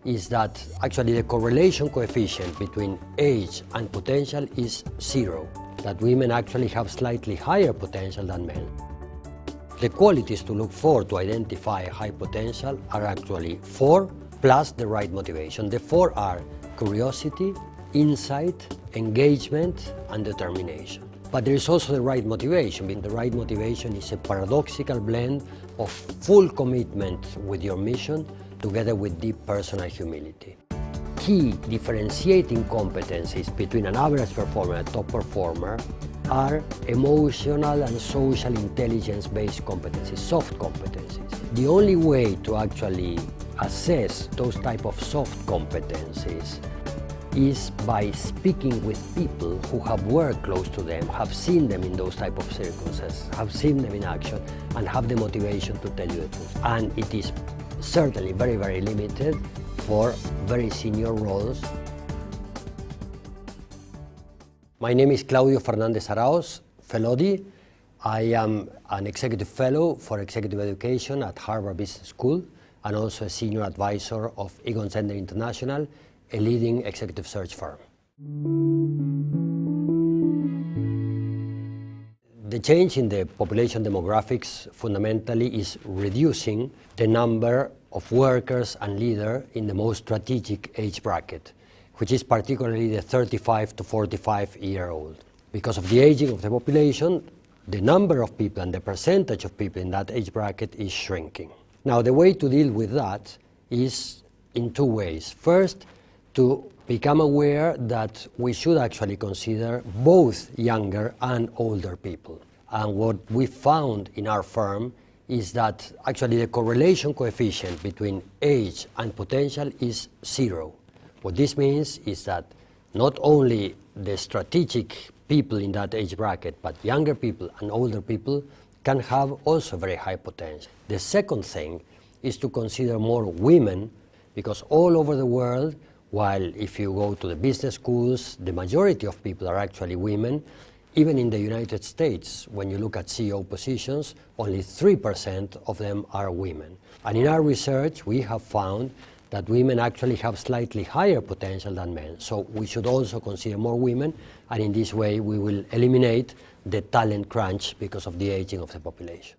is that actually the correlation coefficient between age and potential is 0, that women actually have slightly higher potential than men. The qualities to look for to identify high potential are actually 4 plus the right motivation. The 4 are curiosity, insight, engagement, and determination. But there is also the right motivation. The right motivation is a paradoxical blend of full commitment with your mission together with deep personal humility. Key differentiating competencies between an average performer and a top performer are emotional and social intelligence-based competencies, soft competencies. The only way to actually assess those type of soft competencies is by speaking with people who have worked close to them, have seen them in those type of circumstances, have seen them in action, and have the motivation to tell you the truth. And it is certainly very, very limited for very senior roles. My name is Claudio Fernandez Arauz Felodi. I am an executive fellow for executive education at Harvard Business School and also a senior advisor of Egon Zehnder International, a leading executive search firm. The change in the population demographics fundamentally is reducing the number of workers and leaders in the most strategic age bracket, which is particularly the 35 to 45-year-old. Because of the aging of the population, the number of people and the percentage of people in that age bracket is shrinking. Now, the way to deal with that is in 2 ways. First, to become aware that we should actually consider both younger and older people. And what we found in our firm is that actually the correlation coefficient between age and potential is 0. What this means is that not only the strategic people in that age bracket, but younger people and older people can have also very high potential. The second thing is to consider more women, because all over the world, while if you go to the business schools, the majority of people are actually women, even in the United States, when you look at CEO positions, only 3% of them are women. And in our research, we have found that women actually have slightly higher potential than men. So we should also consider more women, and in this way we will eliminate the talent crunch because of the aging of the population.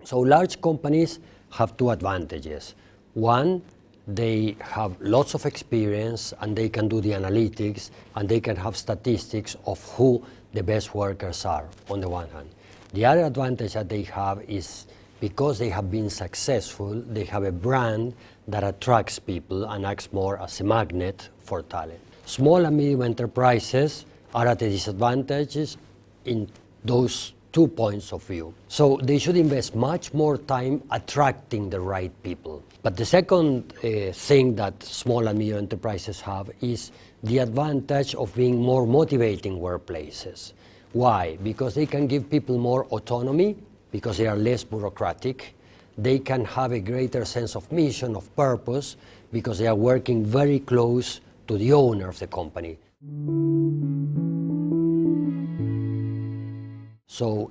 So large companies have 2 advantages. One, they have lots of experience and they can do the analytics and they can have statistics of who the best workers are, on the one hand. The other advantage that they have is because they have been successful, they have a brand that attracts people and acts more as a magnet for talent. Small and medium enterprises are at a disadvantage in those 2 points of view. So they should invest much more time attracting the right people. But the second thing that small and medium enterprises have is the advantage of being more motivating workplaces. Why? Because they can give people more autonomy, because they are less bureaucratic. They can have a greater sense of mission, of purpose, because they are working very close to the owner of the company. So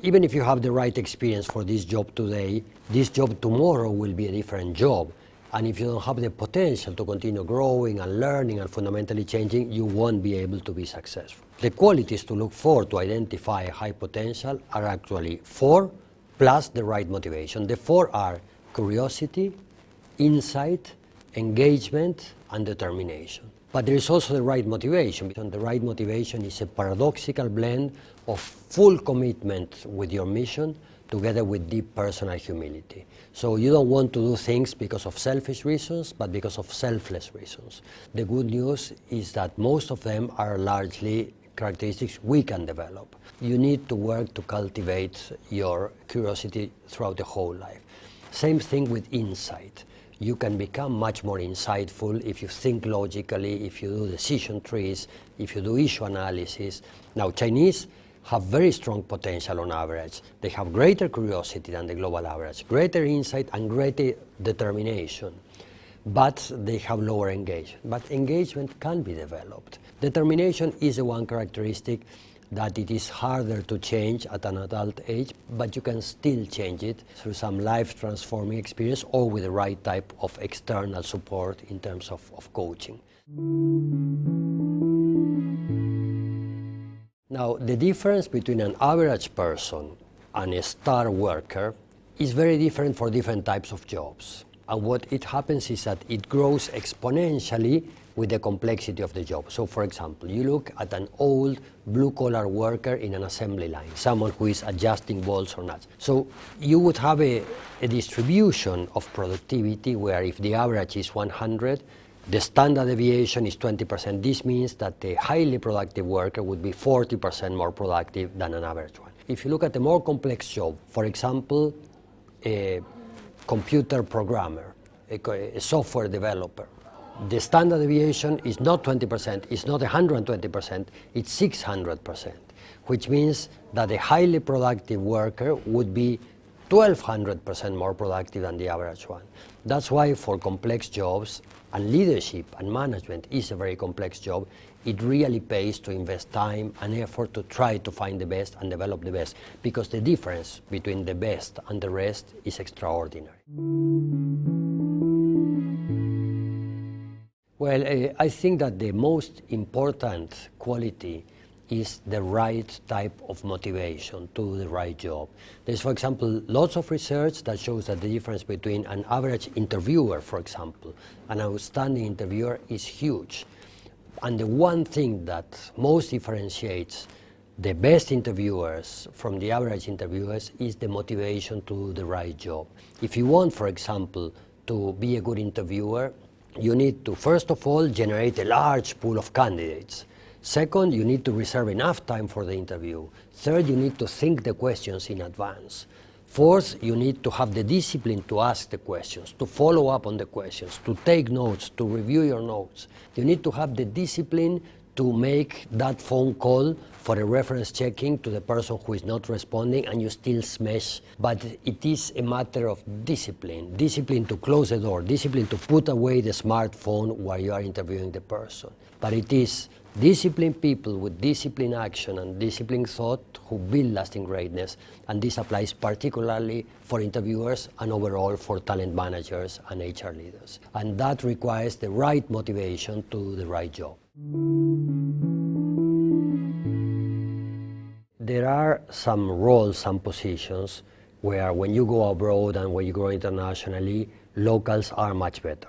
even if you have the right experience for this job today, this job tomorrow will be a different job. And if you don't have the potential to continue growing and learning and fundamentally changing, you won't be able to be successful. The qualities to look for to identify high potential are actually 4 plus the right motivation. The 4 are curiosity, insight, engagement, and determination. But there is also the right motivation. And the right motivation is a paradoxical blend of full commitment with your mission together with deep personal humility. So you don't want to do things because of selfish reasons, but because of selfless reasons. The good news is that most of them are largely characteristics we can develop. You need to work to cultivate your curiosity throughout the whole life. Same thing with insight. You can become much more insightful if you think logically, if you do decision trees, if you do issue analysis. Now, Chinese have very strong potential on average. They have greater curiosity than the global average, greater insight and greater determination, but they have lower engagement. But engagement can be developed. Determination is the one characteristic that it is harder to change at an adult age, but you can still change it through some life-transforming experience or with the right type of external support in terms of coaching. Now, the difference between an average person and a star worker is very different for different types of jobs. And what it happens is that it grows exponentially with the complexity of the job. So, for example, you look at an old blue-collar worker in an assembly line, someone who is adjusting bolts or nuts. So you would have a distribution of productivity where if the average is 100, the standard deviation is 20%. This means that the highly productive worker would be 40% more productive than an average one. If you look at a more complex job, for example, a computer programmer, a software developer, the standard deviation is not 20%, it's not 120%, it's 600%, which means that a highly productive worker would be 1,200% more productive than the average one. That's why for complex jobs, and leadership and management is a very complex job, it really pays to invest time and effort to try to find the best and develop the best, because the difference between the best and the rest is extraordinary. Well, I think that the most important quality is the right type of motivation to the right job. There's, for example, lots of research that shows that the difference between an average interviewer, for example, and an outstanding interviewer is huge. And the one thing that most differentiates the best interviewers from the average interviewers is the motivation to the right job. If you want, for example, to be a good interviewer, you need to, first of all, generate a large pool of candidates. Second, you need to reserve enough time for the interview. Third, you need to think the questions in advance. Fourth, you need to have the discipline to ask the questions, to follow up on the questions, to take notes, to review your notes. You need to have the discipline to make that phone call for a reference checking to the person who is not responding and you still smash. But it is a matter of discipline. Discipline to close the door, discipline to put away the smartphone while you are interviewing the person. But it is disciplined people with disciplined action and disciplined thought who build lasting greatness. And this applies particularly for interviewers and overall for talent managers and HR leaders. And that requires the right motivation to the right job. There are some roles, some positions where when you go abroad and when you go internationally, locals are much better.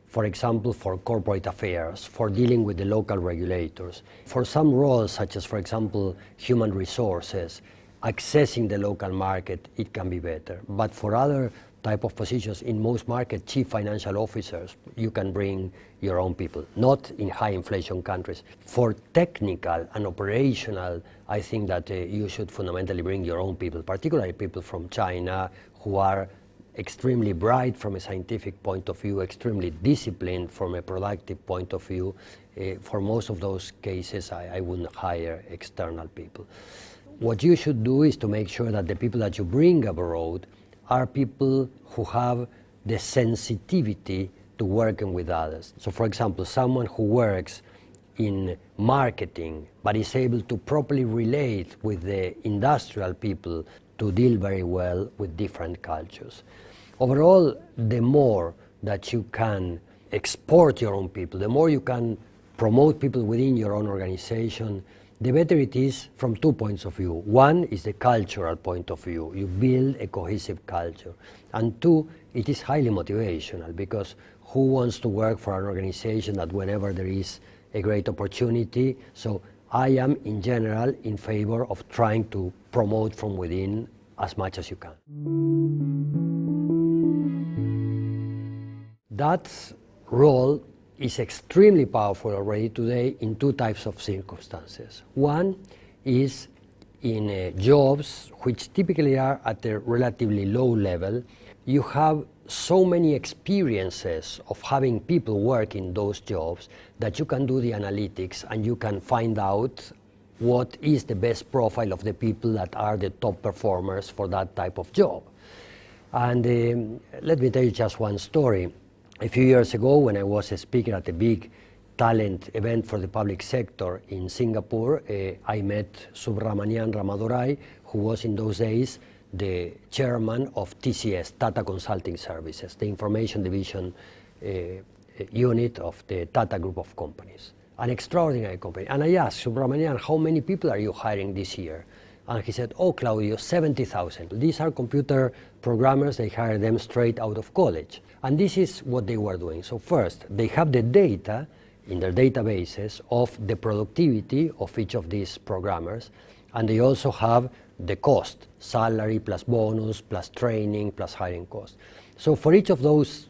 For example, for corporate affairs, for dealing with the local regulators. For some roles, such as, for example, human resources, accessing the local market, it can be better. But for other type of positions, in most markets, chief financial officers, you can bring your own people, not in high inflation countries. For technical and operational, I think that you should fundamentally bring your own people, particularly people from China who are extremely bright from a scientific point of view, extremely disciplined from a productive point of view. For most of those cases, I wouldn't hire external people. What you should do is to make sure that the people that you bring abroad are people who have the sensitivity to working with others. So, for example, someone who works in marketing but is able to properly relate with the industrial people to deal very well with different cultures. Overall, the more that you can export your own people, the more you can promote people within your own organization, the better it is from 2 points of view. One is the cultural point of view. You build a cohesive culture. And two, it is highly motivational, because who wants to work for an organization that whenever there is a great opportunity? So I am, in general, in favor of trying to promote from within as much as you can. That role is extremely powerful already today in two types of circumstances. One is in jobs which typically are at a relatively low level. You have so many experiences of having people work in those jobs that you can do the analytics and you can find out what is the best profile of the people that are the top performers for that type of job. And let me tell you just one story. A few years ago, when I was a speaker at a big talent event for the public sector in Singapore, I met Subramanian Ramadurai, who was in those days the chairman of TCS, Tata Consulting Services, the information division unit of the Tata Group of companies. An extraordinary company. And I asked Subramanian, how many people are you hiring this year? And he said, oh, Claudio, 70,000. These are computer programmers. They hire them straight out of college. And this is what they were doing. So first, they have the data in their databases of the productivity of each of these programmers. And they also have the cost, salary plus bonus, plus training, plus hiring cost. So for each of those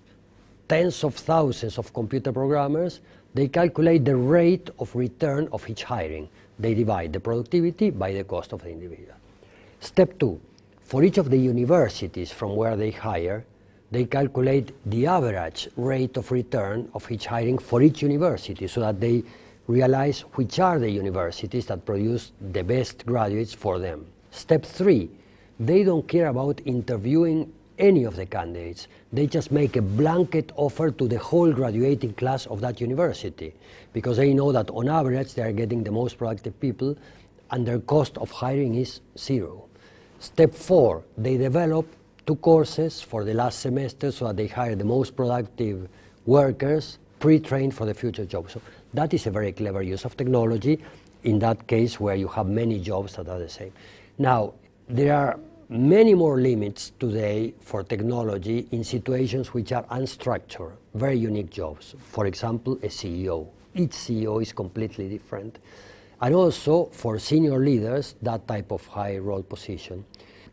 tens of thousands of computer programmers, they calculate the rate of return of each hiring. They divide the productivity by the cost of the individual. Step two, for each of the universities from where they hire, they calculate the average rate of return of each hiring for each university so that they realize which are the universities that produce the best graduates for them. Step three, they don't care about interviewing any of the candidates. They just make a blanket offer to the whole graduating class of that university because they know that on average they are getting the most productive people and their cost of hiring is zero. Step four, they develop 2 courses for the last semester so that they hire the most productive workers pre-trained for the future job. So that is a very clever use of technology in that case where you have many jobs that are the same. Now, there are many more limits today for technology in situations which are unstructured, very unique jobs. For example, a CEO. Each CEO is completely different. And also for senior leaders, that type of high role position.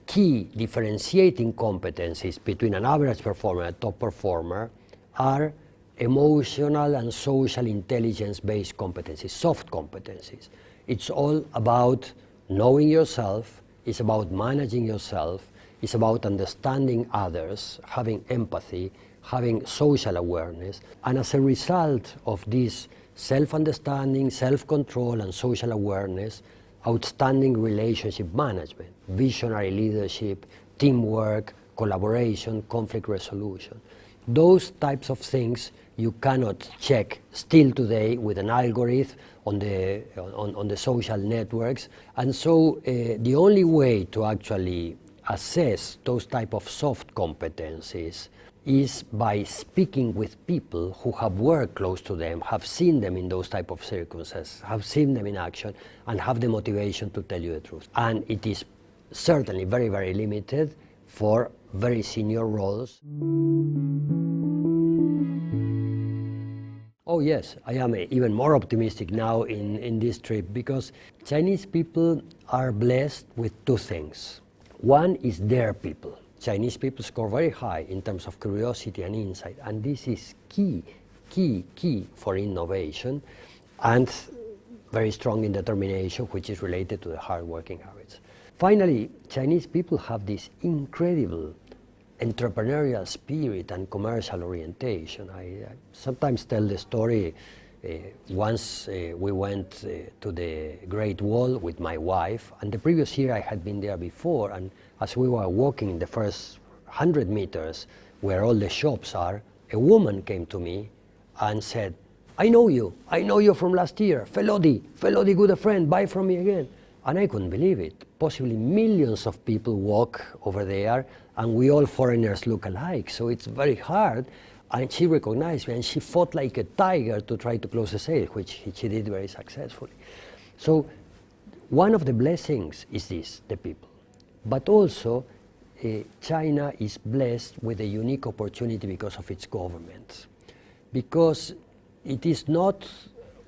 Key differentiating competencies between an average performer and a top performer are emotional and social intelligence-based competencies, soft competencies. It's all about knowing yourself, it's about managing yourself, it's about understanding others, having empathy, having social awareness. And as a result of this self-understanding, self-control, and social awareness, outstanding relationship management, visionary leadership, teamwork, collaboration, conflict resolution. Those types of things you cannot check still today with an algorithm on the social networks. And so the only way to actually assess those type of soft competencies is by speaking with people who have worked close to them, have seen them in those type of circumstances, have seen them in action, and have the motivation to tell you the truth. And it is certainly very, very limited for very senior roles. Oh yes, I am even more optimistic now in this trip because Chinese people are blessed with 2 things. One is their people. Chinese people score very high in terms of curiosity and insight, and this is key for innovation, and very strong in determination, which is related to the hard working habits. Finally, Chinese people have this incredible entrepreneurial spirit and commercial orientation. I sometimes tell the story. Once we went to the Great Wall with my wife, and the previous year I had been there before, and as we were walking in the first 100 meters where all the shops are, a woman came to me and said, I know you from last year, Felodi, good friend, buy from me again. And I couldn't believe it. Possibly millions of people walk over there, and we all foreigners look alike, so it's very hard. And she recognized me, and she fought like a tiger to try to close the sale, which she did very successfully. So one of the blessings is this, the people. But also, China is blessed with a unique opportunity because of its government. Because it is not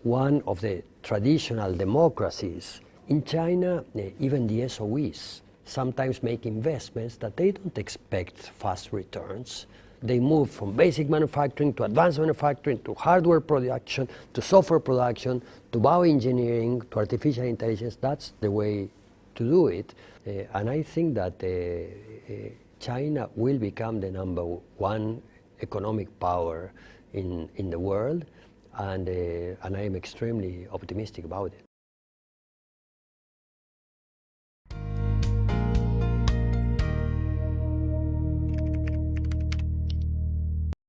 one of the traditional democracies. In China, even the SOEs sometimes make investments that they don't expect fast returns. They move from basic manufacturing to advanced manufacturing to hardware production to software production to bioengineering to artificial intelligence. That's the way to do it. And I think that China will become the #1 economic power in the world, and I am extremely optimistic about it.